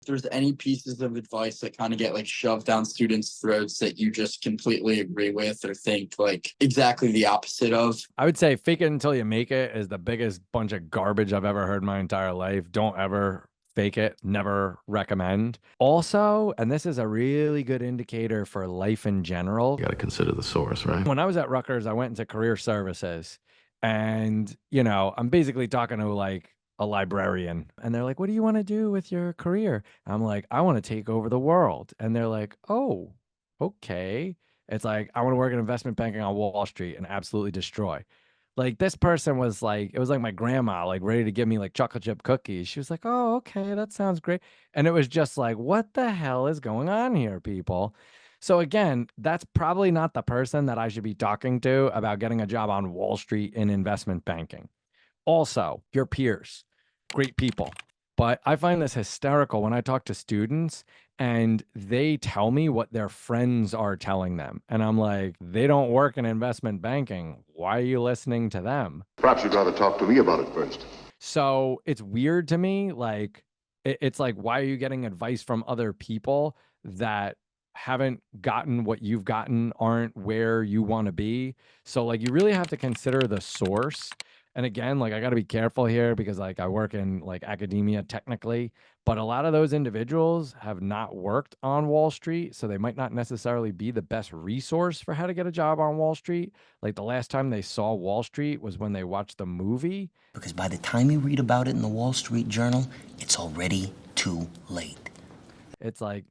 If there's any pieces of advice that kind of get like shoved down students' throats that you just completely agree with or think like exactly the opposite of. I would say fake it until you make it is the biggest bunch of garbage I've ever heard in my entire life. Don't ever fake it. Never recommend. Also, and this is a really good indicator for life in general. You got to consider the source, right? When I was at Rutgers, I went into career services and, you know, I'm basically talking to like a librarian and they're like, "What do you want to do with your career?" I'm like, "I want to take over the world." And they're like, "Oh, okay." It's like, "I want to work in investment banking on Wall Street and absolutely destroy." Like this person was like, it was like my grandma, like ready to give me like chocolate chip cookies. She was like, "Oh, okay, that sounds great." And it was just like, what the hell is going on here, people? So again, that's probably not the person that I should be talking to about getting a job on Wall Street in investment banking. Also, your peers, great people. But I find this hysterical when I talk to students and they tell me what their friends are telling them. And I'm like, they don't work in investment banking. Why are you listening to them? Perhaps you'd rather talk to me about it first. So it's weird to me. Like, it's like, why are you getting advice from other people that haven't gotten what you've gotten, aren't where you want to be? So, like, you really have to consider the source. And again, like, I got to be careful here because, like, I work in like academia technically, but a lot of those individuals have not worked on Wall Street. So they might not necessarily be the best resource for how to get a job on Wall Street. Like, the last time they saw Wall Street was when they watched the movie. Because by the time you read about it in the Wall Street Journal, it's already too late. It's like,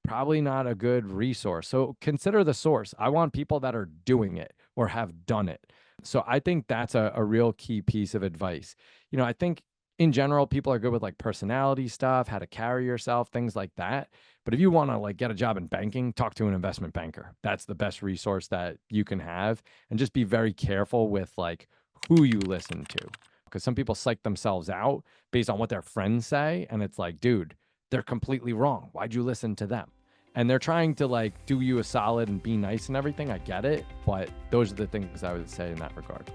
probably not a good resource. So consider the source. I want people that are doing it or have done it. So I think that's a real key piece of advice. You know, I think in general, people are good with like personality stuff, how to carry yourself, things like that. But if you want to like get a job in banking, talk to an investment banker. That's the best resource that you can have. And just be very careful with like who you listen to. Because some people psych themselves out based on what their friends say. And it's like, dude, they're completely wrong. Why'd you listen to them? And they're trying to like do you a solid and be nice and everything. I get it. But those are the things I would say in that regard.